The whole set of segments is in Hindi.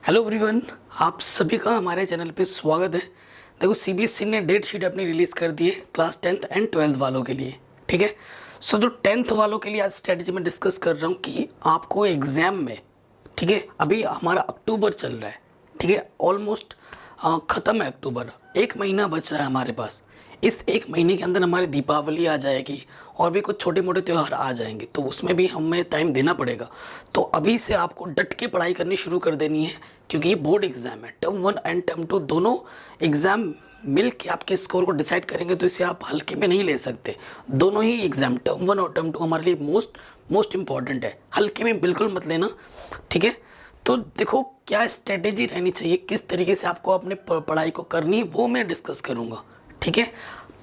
हेलो एवरीवन, आप सभी का हमारे चैनल पे स्वागत है। देखो, सीबीएसई ने डेट शीट अपनी रिलीज़ कर दी है क्लास 10th एंड 12th वालों के लिए। ठीक है, सो जो 10th वालों के लिए आज स्ट्रेटजी में डिस्कस कर रहा हूँ कि आपको एग्ज़ाम में, ठीक है, अभी हमारा अक्टूबर चल रहा है, ठीक है, ऑलमोस्ट ख़त्म है अक्टूबर, एक महीना बच रहा है हमारे पास। इस एक महीने के अंदर हमारी दीपावली आ जाएगी और भी कुछ छोटे मोटे त्यौहार आ जाएंगे, तो उसमें भी हमें टाइम देना पड़ेगा। तो अभी से आपको डट के पढ़ाई करनी शुरू कर देनी है, क्योंकि ये बोर्ड एग्ज़ाम है। टर्म 1 एंड टर्म 2 दोनों एग्ज़ाम मिल के आपके स्कोर को डिसाइड करेंगे, तो इसे आप हल्के में नहीं ले सकते। दोनों ही एग्ज़ाम टर्म 1 और टर्म 2 हमारे लिए मोस्ट इंपॉर्टेंट है, हल्के में बिल्कुल मत लेना। ठीक है, तो देखो क्या स्ट्रेटेजी रहनी चाहिए, किस तरीके से आपको अपने पढ़ाई को करनी है, वो मैं डिस्कस करूँगा। ठीक है,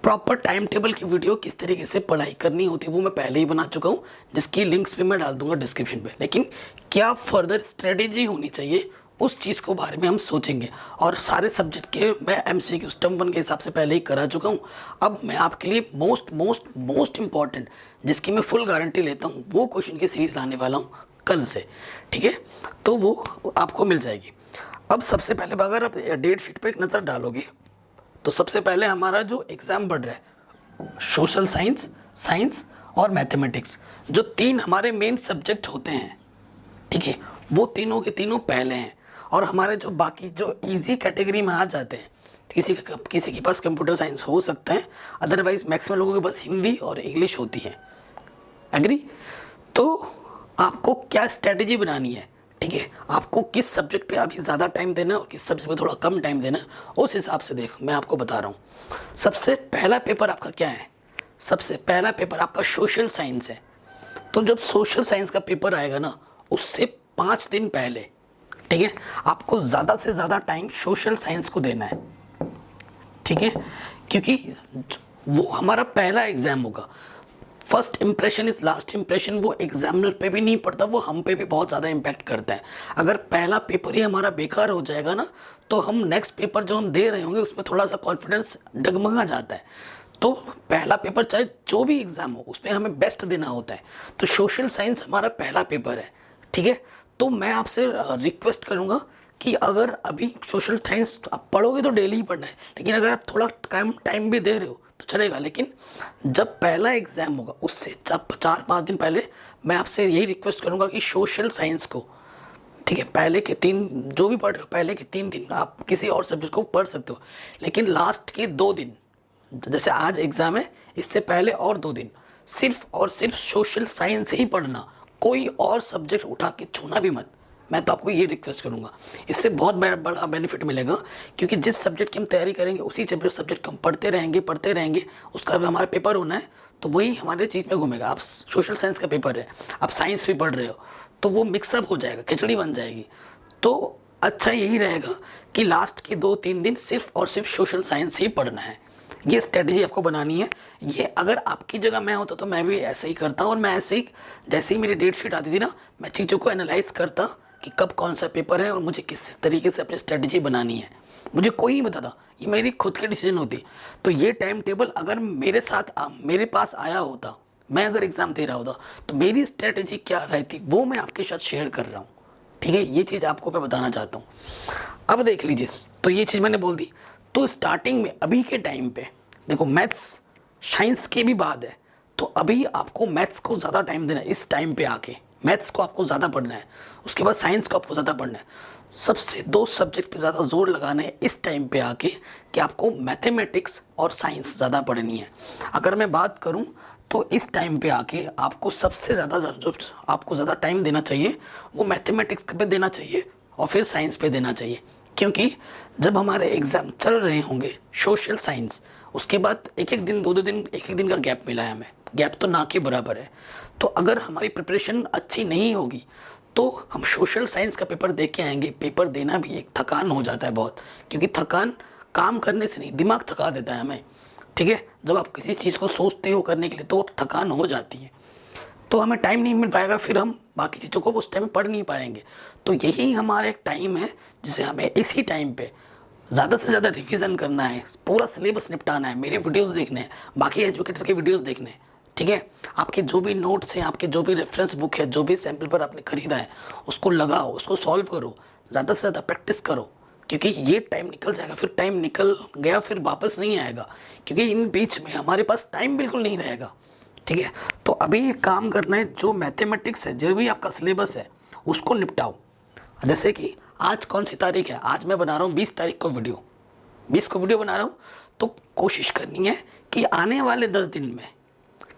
प्रॉपर टाइम टेबल की वीडियो किस तरीके से पढ़ाई करनी होती है वो मैं पहले ही बना चुका हूँ, जिसकी लिंक्स भी मैं डाल दूंगा डिस्क्रिप्शन पे। लेकिन क्या फर्दर स्ट्रेटेजी होनी चाहिए उस चीज़ को बारे में हम सोचेंगे। और सारे सब्जेक्ट के मैं एमसीक्यू टर्म 1 के हिसाब से पहले ही करा चुका हूँ। अब मैं आपके लिए मोस्ट इंपॉर्टेंट, जिसकी मैं फुल गारंटी लेता हूँ, वो क्वेश्चन की सीरीज लाने वाला हूँ कल से। ठीक है, तो वो आपको मिल जाएगी। अब सबसे पहले अगर आप डेट शीट पर एक नज़र डालोगे तो सबसे पहले हमारा जो एग्ज़ाम बढ़ रहा है, सोशल साइंस, साइंस और मैथमेटिक्स, जो तीन हमारे मेन सब्जेक्ट होते हैं, ठीक है, वो तीनों के तीनों पहले हैं। और हमारे जो बाकी जो इजी कैटेगरी में आ जाते हैं, किसी के पास कंप्यूटर साइंस हो सकता है, अदरवाइज मैक्सिमम लोगों के पास हिंदी और इंग्लिश होती है। एग्री? तो आपको क्या स्ट्रेटजी बनानी है, ठीक है, आपको किस सब्जेक्ट पे अभी ज़्यादा टाइम देना है और किस सब्जेक्ट पे थोड़ा कम टाइम देना है, उस हिसाब से देख मैं आपको बता रहा हूँ। सबसे पहला पेपर आपका क्या है? सबसे पहला पेपर आपका सोशल साइंस है। तो जब सोशल साइंस का पेपर आएगा ना, उससे 5 दिन पहले, ठीक है, आपको ज़्यादा से ज़्यादा टाइम सोशल साइंस को देना है। ठीक है, क्योंकि वो हमारा पहला एग्ज़ाम होगा। First impression is last impression, वो एग्जामिनर पे भी नहीं पड़ता, वो हम पे भी बहुत ज़्यादा इम्पैक्ट करता है। अगर पहला पेपर ही हमारा बेकार हो जाएगा ना, तो हम नेक्स्ट पेपर जो हम दे रहे होंगे उसमें थोड़ा सा कॉन्फिडेंस डगमगा जाता है। तो पहला पेपर चाहे जो भी एग्ज़ाम हो उसमें हमें बेस्ट देना होता है। तो सोशल साइंस हमारा पहला पेपर है। ठीक है, तो मैं आपसे रिक्वेस्ट करूँगा कि अगर अभी सोशल साइंस आप पढ़ोगे तो डेली ही पढ़ना है, लेकिन अगर आप थोड़ा टाइम भी दे रहे हो तो चलेगा। लेकिन जब पहला एग्ज़ाम होगा उससे 4-5 दिन पहले मैं आपसे यही रिक्वेस्ट करूंगा कि सोशल साइंस को, ठीक है, पहले के 3 जो भी पढ़ रहे हो पहले के 3 दिन आप किसी और सब्जेक्ट को पढ़ सकते हो, लेकिन लास्ट के 2 दिन, जैसे आज एग्ज़ाम है, इससे पहले और 2 दिन सिर्फ और सिर्फ सोशल साइंस ही पढ़ना, कोई और सब्जेक्ट उठा के छूना भी मत। मैं तो आपको ये रिक्वेस्ट करूंगा, इससे बहुत बड़ा बेनिफिट मिलेगा, क्योंकि जिस सब्जेक्ट की हम तैयारी करेंगे उसी सब्जेक्ट को हम पढ़ते रहेंगे, उसका भी हमारा पेपर होना है, तो वही हमारे चीज़ में घूमेगा। आप सोशल साइंस का पेपर है, आप साइंस भी पढ़ रहे हो, तो वो मिक्सअप हो जाएगा, खिचड़ी बन जाएगी। तो अच्छा यही रहेगा कि लास्ट के 2-3 दिन सिर्फ और सिर्फ सोशल साइंस ही पढ़ना है। ये स्ट्रेटजी आपको बनानी है। ये अगर आपकी जगह मैं होता तो मैं भी ऐसे ही करता, और मैं ऐसे ही, जैसे ही मेरी डेट शीट आती थी ना, मैं चीज़ों को एनालाइज करता कि कब कौन सा पेपर है और मुझे किस तरीके से अपनी स्ट्रेटजी बनानी है। मुझे कोई नहीं बताता, ये मेरी खुद की डिसीजन होती। तो ये टाइम टेबल अगर मेरे साथ मेरे पास आया होता, मैं अगर एग्ज़ाम दे रहा होता, तो मेरी स्ट्रेटजी क्या रहती वो मैं आपके साथ शेयर कर रहा हूँ। ठीक है, ये चीज़ आपको मैं बताना चाहता हूँ। अब देख लीजिए, तो ये चीज़ मैंने बोल दी। तो स्टार्टिंग में अभी के टाइम पे देखो, मैथ्स साइंस के भी बाद है, तो अभी आपको मैथ्स को ज़्यादा टाइम देना है। इस टाइम पे आके मैथ्स को आपको ज़्यादा पढ़ना है, उसके बाद साइंस को आपको ज़्यादा पढ़ना है। सबसे 2 सब्जेक्ट पे ज़्यादा जोर लगाना है इस टाइम पे आके, कि आपको मैथमेटिक्स और साइंस ज़्यादा पढ़नी है। अगर मैं बात करूं तो इस टाइम पे आके आपको सबसे ज़्यादा जो आपको ज़्यादा टाइम देना चाहिए वो मैथमेटिक्स पे देना चाहिए और फिर साइंस पे देना चाहिए। क्योंकि जब हमारे एग्ज़ाम चल रहे होंगे सोशल साइंस, उसके बाद एक एक दिन 2-2 दिन, एक एक दिन का गैप मिला है हमें, गैप तो ना के बराबर है। तो अगर हमारी प्रिपरेशन अच्छी नहीं होगी तो हम सोशल साइंस का पेपर दे के आएंगे, पेपर देना भी एक थकान हो जाता है बहुत, क्योंकि थकान काम करने से नहीं, दिमाग थका देता है हमें। ठीक है, जब आप किसी चीज़ को सोचते हो करने के लिए तो थकान हो जाती है, तो हमें टाइम नहीं मिल पाएगा, फिर हम बाकी चीज़ों को उस टाइम में पढ़ नहीं पाएंगे। तो यही हमारा एक टाइम है जिसे हमें इसी टाइम पे ज़्यादा से ज़्यादा रिवीजन करना है, पूरा सिलेबस निपटाना है, मेरे वीडियोस देखने हैं, बाकी एजुकेटर के वीडियोस देखने हैं। ठीक है, आपके जो भी नोट्स हैं, आपके जो भी रेफरेंस बुक है, जो भी सैम्पल पर आपने खरीदा है, उसको लगाओ, उसको सॉल्व करो। ज़्यादा से ज़्यादा प्रैक्टिस करो, क्योंकि ये टाइम निकल जाएगा, फिर टाइम निकल गया फिर वापस नहीं आएगा, क्योंकि इन बीच में हमारे पास टाइम बिल्कुल नहीं रहेगा। ठीक है, तो अभी एक काम करना है, जो मैथमेटिक्स है, जो भी आपका सिलेबस है उसको निपटाओ। जैसे कि आज कौन सी तारीख है, आज मैं बना रहा हूँ 20 तारीख को वीडियो, 20 को वीडियो बना रहा हूँ, तो कोशिश करनी है कि आने वाले 10 दिन में,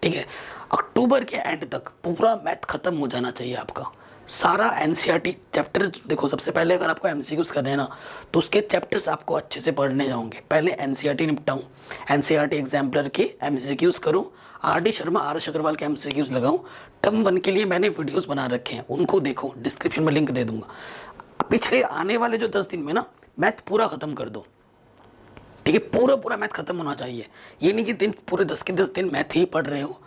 ठीक है, अक्टूबर के एंड तक पूरा मैथ खत्म हो जाना चाहिए आपका। सारा एनसीईआरटी चैप्टर देखो, सबसे पहले अगर आपको एमसीक्यूज करने हैं ना, तो उसके चैप्टर्स आपको अच्छे से पढ़ने जाओगे। पहले एनसीईआरटी निपटाऊँ, एनसीईआरटी एग्जाम्पलर के एमसीक्यूज करूँ, आर.डी. शर्मा, आर.एस. अग्रवाल के एमसीक्यूज लगाऊँ। टर्म 1 के लिए मैंने वीडियोस बना रखे हैं, उनको देखो, डिस्क्रिप्शन में लिंक दे दूंगा। पिछले आने वाले जो 10 दिन में ना मैथ पूरा खत्म कर दो। ठीक है, पूरा मैथ खत्म होना चाहिए। ये नहीं कि दिन पूरे 10 के 10 दिन मैथ ही पढ़ रहे हो।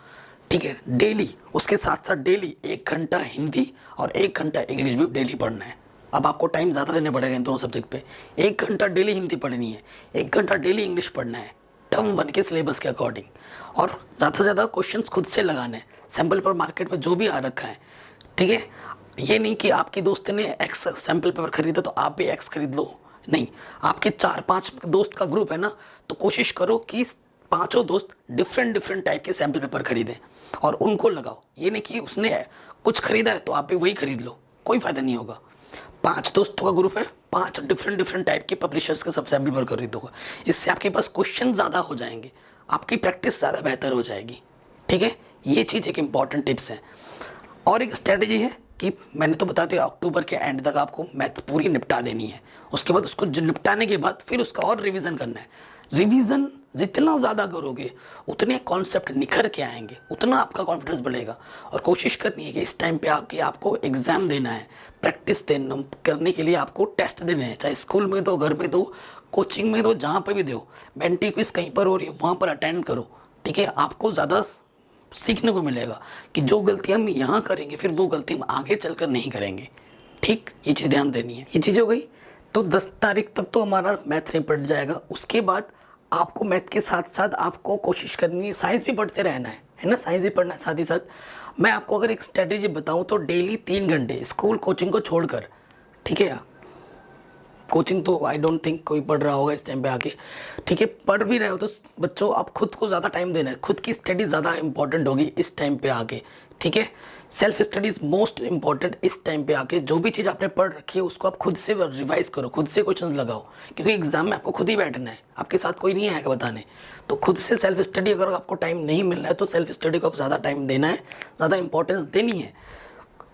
ठीक है, डेली उसके साथ साथ डेली 1 घंटा हिंदी और 1 घंटा इंग्लिश भी डेली पढ़ना है। अब आपको टाइम ज़्यादा देने पड़ेगा इन दोनों सब्जेक्ट पे। 1 घंटा डेली हिंदी पढ़नी है, 1 घंटा डेली इंग्लिश पढ़ना है, टर्म 1 के सिलेबस के अकॉर्डिंग। और ज़्यादा से ज़्यादा क्वेश्चंस खुद से लगाने हैं, सैम्पल पेपर मार्केट में जो भी आ रखा है। ठीक है, ये नहीं कि आपके दोस्त ने एक्स सैम्पल पेपर खरीदा तो आप भी एक्स खरीद लो, नहीं। आपके 4-5 दोस्त का ग्रुप है ना, तो कोशिश करो कि 5 दोस्त डिफरेंट टाइप के सैम्पल पेपर खरीदें और उनको लगाओ। ये नहीं कि उसने कुछ खरीदा है तो आप भी वही खरीद लो, कोई फ़ायदा नहीं होगा। 5 दोस्तों का ग्रुप है, 5 डिफरेंट टाइप के पब्लिशर्स के सब सैम्पल पेपर खरीदोगे। इससे आपके पास क्वेश्चन ज़्यादा हो जाएंगे, आपकी प्रैक्टिस ज़्यादा बेहतर हो जाएगी। ठीक है, ये चीज़ एक इंपॉर्टेंट टिप्स है। और एक स्ट्रेटजी है कि मैंने तो बता दिया, अक्टूबर के एंड तक आपको मैथ पूरी निपटा देनी है। उसके बाद उसको निपटाने के बाद फिर उसका और रिवीजन करना है। रिवीजन जितना ज़्यादा करोगे उतने कॉन्सेप्ट निखर के आएंगे, उतना आपका कॉन्फिडेंस बढ़ेगा। और कोशिश करनी है कि इस टाइम पे आपको एग्ज़ाम देना है, प्रैक्टिस देना करने के लिए आपको टेस्ट देने हैं, चाहे स्कूल में दो, घर में दो, कोचिंग में दो, जहाँ पर भी दो। मेंटी क्विज कहीं पर हो रही है वहाँ पर अटेंड करो। ठीक है, आपको ज़्यादा सीखने को मिलेगा कि जो गलती हम यहाँ करेंगे फिर वो गलती हम आगे चलकर नहीं करेंगे। ठीक, ये चीज़ ध्यान देनी है। ये चीज़ हो गई, तो 10 तारीख तक तो हमारा मैथ निपट जाएगा। उसके बाद आपको मैथ के साथ साथ आपको कोशिश करनी है, साइंस भी पढ़ते रहना है ना, साइंस भी पढ़ना है साथ ही साथ। मैं आपको अगर एक स्ट्रेटेजी बताऊँ तो डेली 3 घंटे स्कूल कोचिंग को छोड़कर, ठीक है, कोचिंग तो आई डोंट थिंक कोई पढ़ रहा होगा इस टाइम पे आके। ठीक है, पढ़ भी रहे हो तो बच्चों आप खुद को ज़्यादा टाइम देना है, खुद की स्टडी ज़्यादा इंपॉर्टेंट होगी इस टाइम पे आके। ठीक है, self study is most important इस टाइम पे आके। जो भी चीज़ आपने पढ़ रखी है उसको आप खुद से रिवाइज करो, खुद से क्वेश्चन लगाओ, क्योंकि एग्जाम में आपको खुद ही बैठना है, आपके साथ कोई नहीं आएगा बताने। तो खुद से सेल्फ स्टडी, अगर आपको टाइम नहीं मिल रहा है तो सेल्फ स्टडी को आप ज़्यादा टाइम देना है, ज़्यादा इंपॉर्टेंस देनी है।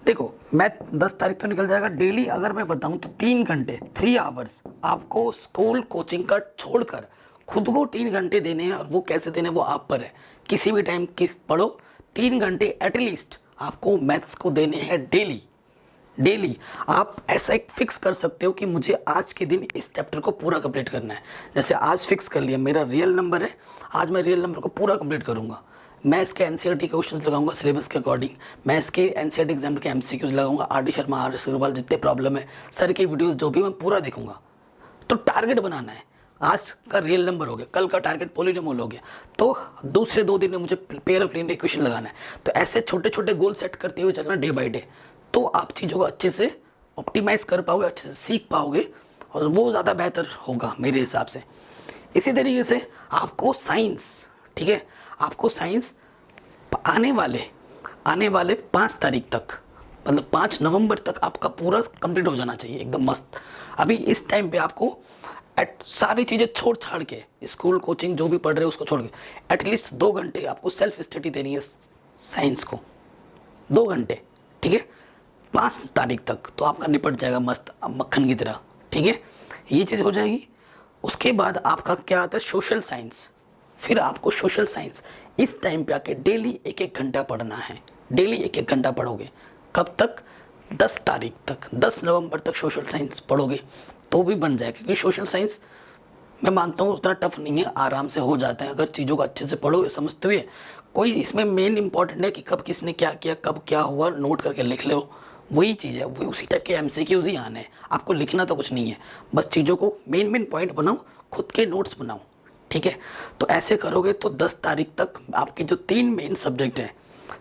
देखो, मैथ 10 तारीख तो निकल जाएगा। डेली अगर मैं बताऊं तो 3 घंटे 3 आवर्स आपको स्कूल कोचिंग का छोड़कर खुद को 3 घंटे देने हैं। और वो कैसे देने वो आप पर है, किसी भी टाइम की पढ़ो, 3 घंटे एटलीस्ट आपको मैथ्स को देने हैं डेली। आप ऐसा एक फिक्स कर सकते हो कि मुझे आज के दिन इस चैप्टर को पूरा कंप्लीट करना है। जैसे आज फिक्स कर लिया, मेरा रियल नंबर है, आज मैं रियल नंबर को पूरा कंप्लीट करूँगा। मैं इसके एनसीईआरटी के क्वेश्चंस लगाऊंगा सिलेबस के अकॉर्डिंग, मैं इसके एनसीईआरटी एग्जाम के एमसीक्यूज लगाऊंगा, आर.डी. शर्मा, आर.एस. अग्रवाल जितने प्रॉब्लम है सर की वीडियोस जो भी मैं पूरा देखूंगा। तो टारगेट बनाना है, आज का रियल नंबर हो गया, कल का टारगेट पॉलीनोमियल हो गया, तो दूसरे 2 दिन में मुझे पेयर ऑफ लीनियर इक्वेशन लगाना है। तो ऐसे छोटे छोटे गोल सेट करते हुए चलना डे बाई डे, तो आप चीज़ों को अच्छे से ऑप्टिमाइज़ कर पाओगे, अच्छे से सीख पाओगे और वो ज़्यादा बेहतर होगा मेरे हिसाब से। इसी तरीके से आपको साइंस, ठीक है, आपको साइंस आने वाले 5 तारीख तक, मतलब 5 नवंबर तक आपका पूरा कंप्लीट हो जाना चाहिए एकदम मस्त। अभी इस टाइम पे आपको सारी चीज़ें छोड़ छाड़ के, स्कूल कोचिंग जो भी पढ़ रहे हो उसको छोड़ के, एटलीस्ट 2 घंटे आपको सेल्फ स्टडी देनी है साइंस को, 2 घंटे। ठीक है, 5 तारीख तक तो आपका निपट जाएगा मस्त मक्खन की तरह। ठीक है, ये चीज़ हो जाएगी। उसके बाद आपका क्या आता है, सोशल साइंस। फिर आपको सोशल साइंस इस टाइम पे आके डेली 1-1 घंटा पढ़ना है, डेली 1-1 घंटा पढ़ोगे। कब तक, 10 तारीख तक, 10 नवंबर तक सोशल साइंस पढ़ोगे तो भी बन जाएगा। क्योंकि सोशल साइंस मैं मानता हूँ उतना टफ नहीं है, आराम से हो जाता है अगर चीज़ों को अच्छे से पढ़ोगे समझते हुए। कोई इसमें मेन इंपॉर्टेंट है कि कब किसने क्या किया, कब क्या हुआ, नोट करके लिख लो, वही चीज़ है, वही उसी टाइप के एमसीक्यूज ही आने हैं। आपको लिखना तो कुछ नहीं है, बस चीज़ों को मेन पॉइंट बनाओ, खुद के नोट्स बनाओ। ठीक है, तो ऐसे करोगे तो 10 तारीख तक आपके जो 3 मेन सब्जेक्ट हैं,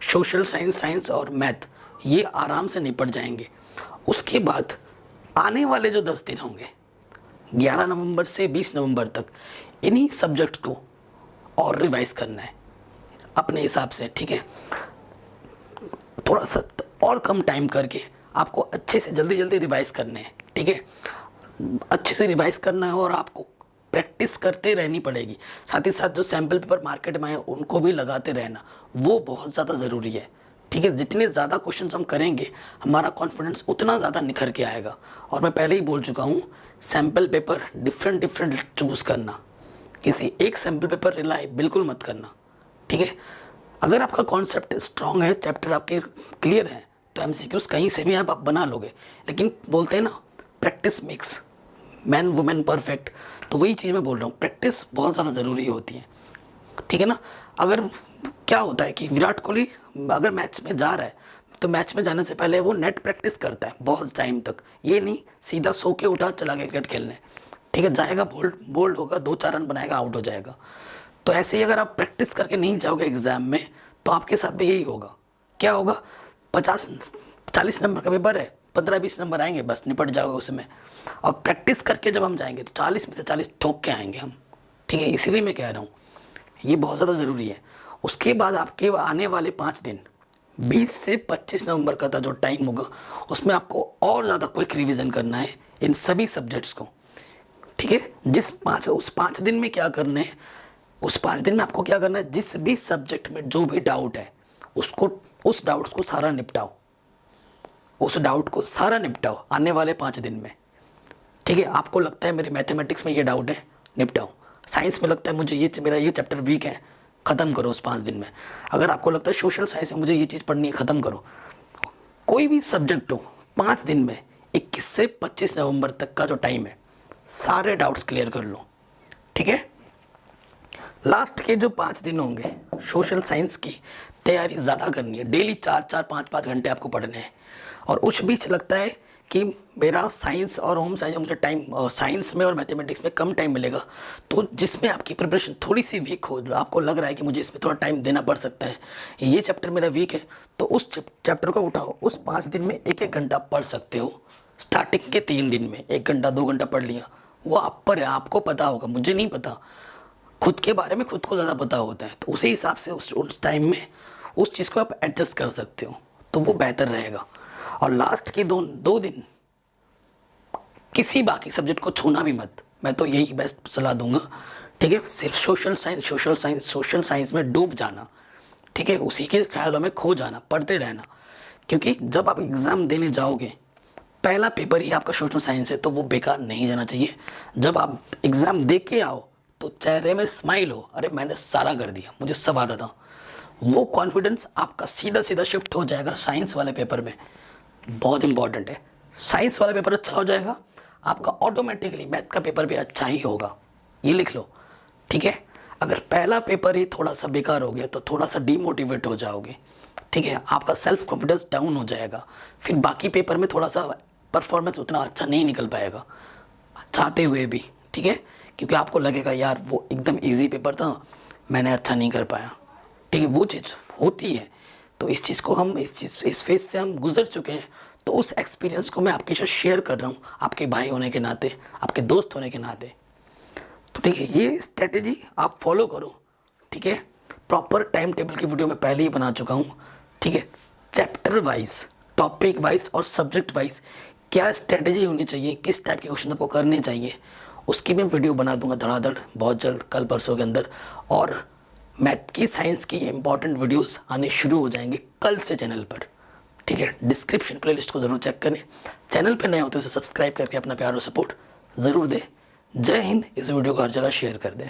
सोशल साइंस, साइंस और मैथ, ये आराम से निपट जाएंगे। उसके बाद आने वाले जो 10 दिन होंगे 11 नवंबर से 20 नवंबर तक इन्हीं सब्जेक्ट को और रिवाइज करना है अपने हिसाब से, ठीक है। थोड़ा सा और कम टाइम करके आपको अच्छे से जल्दी जल्दी रिवाइज करने हैं, ठीक है। अच्छे से रिवाइज करना है और आपको प्रैक्टिस करते रहनी पड़ेगी। साथ ही साथ जो सैम्पल पेपर मार्केट में आए उनको भी लगाते रहना, वो बहुत ज़्यादा ज़रूरी है, ठीक है। जितने ज़्यादा क्वेश्चंस हम करेंगे हमारा कॉन्फिडेंस उतना ज़्यादा निखर के आएगा। और मैं पहले ही बोल चुका हूँ, sample paper different different choose करना, किसी एक सैम्पल पेपर रिलाई बिल्कुल मत करना, ठीक है। अगर आपका कॉन्सेप्ट स्ट्रॉन्ग है, चैप्टर आपके क्लियर हैं, तो एमसीक्यूज कहीं से भी आप बना लोगे। लेकिन बोलते हैं ना, practice makes man women perfect, तो वही चीज़ मैं बोल रहा हूँ, प्रैक्टिस बहुत ज़्यादा ज़रूरी होती है, ठीक है ना। अगर क्या होता है कि विराट कोहली अगर मैच में जा रहा है तो मैच में जाने से पहले वो नेट प्रैक्टिस करता है बहुत टाइम तक, ये नहीं सीधा सो के उठा चला गया क्रिकेट खेलने, ठीक है। जाएगा बोल्ड होगा, 2-4 रन बनाएगा, आउट हो जाएगा। तो ऐसे ही अगर आप प्रैक्टिस करके नहीं जाओगे एग्ज़ाम में तो आपके साथ भी यही होगा। क्या होगा, 40 नंबर का पेपर है, 15-20 नंबर आएंगे, बस निपट जाओगे उसमें। और प्रैक्टिस करके जब हम जाएंगे तो 40 में से 40 ठोक के आएंगे हम, ठीक है। इसीलिए मैं कह रहा हूँ ये बहुत ज़्यादा ज़रूरी है। उसके बाद आपके आने वाले 5 दिन 20 से 25 नवंबर का जो टाइम होगा उसमें आपको और ज़्यादा क्विक रिवीजन करना है इन सभी सब्जेक्ट्स को, ठीक है। उस 5 दिन में क्या करना है, उस 5 दिन में आपको क्या करना है, जिस भी सब्जेक्ट में जो भी डाउट है उस डाउट्स को सारा निपटाओ, उस डाउट को सारा निपटाओ आने वाले 5 दिन में, ठीक है। आपको लगता है मेरे मैथमेटिक्स में ये डाउट है, निपटाओ। साइंस में लगता है मुझे मेरा ये चैप्टर वीक है, ख़त्म करो उस 5 दिन में। अगर आपको लगता है सोशल साइंस में मुझे ये चीज़ पढ़नी है, ख़त्म करो। कोई भी सब्जेक्ट हो, 5 दिन में 21 से 25 नवंबर तक का जो टाइम है सारे डाउट्स क्लियर कर लो, ठीक है। लास्ट के जो 5 दिन होंगे सोशल साइंस की तैयारी ज़्यादा करनी है, डेली 4-4 5-5 घंटे आपको पढ़ने हैं। और उस बीच लगता है कि मेरा साइंस और होम साइंस मुझे टाइम, साइंस में और मैथमेटिक्स में कम टाइम मिलेगा, तो जिसमें आपकी प्रिपरेशन थोड़ी सी वीक हो, जो आपको लग रहा है कि मुझे इसमें थोड़ा टाइम देना पड़ सकता है, ये चैप्टर मेरा वीक है, तो उस चैप्टर को उठाओ, उस 5 दिन में 1-1 घंटा पढ़ सकते हो। स्टार्टिंग के 3 दिन में 1 घंटा 2 घंटा पढ़ लिया, वो आप पर है, आपको पता होगा, मुझे नहीं पता। खुद के बारे में खुद को ज़्यादा पता होता है, तो उसी हिसाब से उस टाइम में उस चीज़ को आप एडजस्ट कर सकते हो, तो वो बेहतर रहेगा। और लास्ट के 2 दिन किसी बाकी सब्जेक्ट को छूना भी मत, मैं तो यही बेस्ट सलाह दूंगा, ठीक है। सिर्फ सोशल साइंस में डूब जाना, ठीक है, उसी के ख्यालों में खो जाना, पढ़ते रहना। क्योंकि जब आप एग्ज़ाम देने जाओगे, पहला पेपर ही आपका सोशल साइंस है, तो वो बेकार नहीं जाना चाहिए। जब आप एग्ज़ाम दे के आओ तो चेहरे में स्माइल हो, अरे मैंने सारा कर दिया, मुझे सब आता था। वो कॉन्फिडेंस आपका सीधा सीधा शिफ्ट हो जाएगा साइंस वाले पेपर में। बहुत इंपॉर्टेंट है, साइंस वाला पेपर अच्छा हो जाएगा, आपका ऑटोमेटिकली मैथ का पेपर भी अच्छा ही होगा, ये लिख लो, ठीक है। अगर पहला पेपर ही थोड़ा सा बेकार हो गया तो थोड़ा सा डीमोटिवेट हो जाओगे, ठीक है, आपका सेल्फ कॉन्फिडेंस डाउन हो जाएगा, फिर बाकी पेपर में थोड़ा सा परफॉर्मेंस उतना अच्छा नहीं निकल पाएगा चाहते हुए भी, ठीक है। क्योंकि आपको लगेगा यार वो एकदम ईजी पेपर था, मैंने अच्छा नहीं कर पाया, ठीक है, वो चीज़ होती है। तो इस चीज़ को हम इस फेज से हम गुजर चुके हैं, तो उस एक्सपीरियंस को मैं आपके साथ शेयर कर रहा हूँ, आपके भाई होने के नाते, आपके दोस्त होने के नाते। तो ठीक है, ये स्ट्रेटेजी आप फॉलो करो, ठीक है। प्रॉपर टाइम टेबल की वीडियो मैं पहले ही बना चुका हूँ, ठीक है। चैप्टर वाइज, टॉपिक वाइज और सब्जेक्ट वाइज क्या स्ट्रेटेजी होनी चाहिए, किस टाइप के क्वेश्चन आपको करने चाहिए, उसकी भी वीडियो बना दूंगा धड़ाधड़ बहुत जल्द, कल परसों के अंदर। और मैथ की, साइंस की इंपॉर्टेंट वीडियोस आने शुरू हो जाएंगे कल से चैनल पर, ठीक है। डिस्क्रिप्शन प्लेलिस्ट को ज़रूर चेक करें, चैनल पर नए होते तो उसे सब्सक्राइब करके अपना प्यार और सपोर्ट ज़रूर दें। जय हिंद। इस वीडियो को हर जगह शेयर कर दें।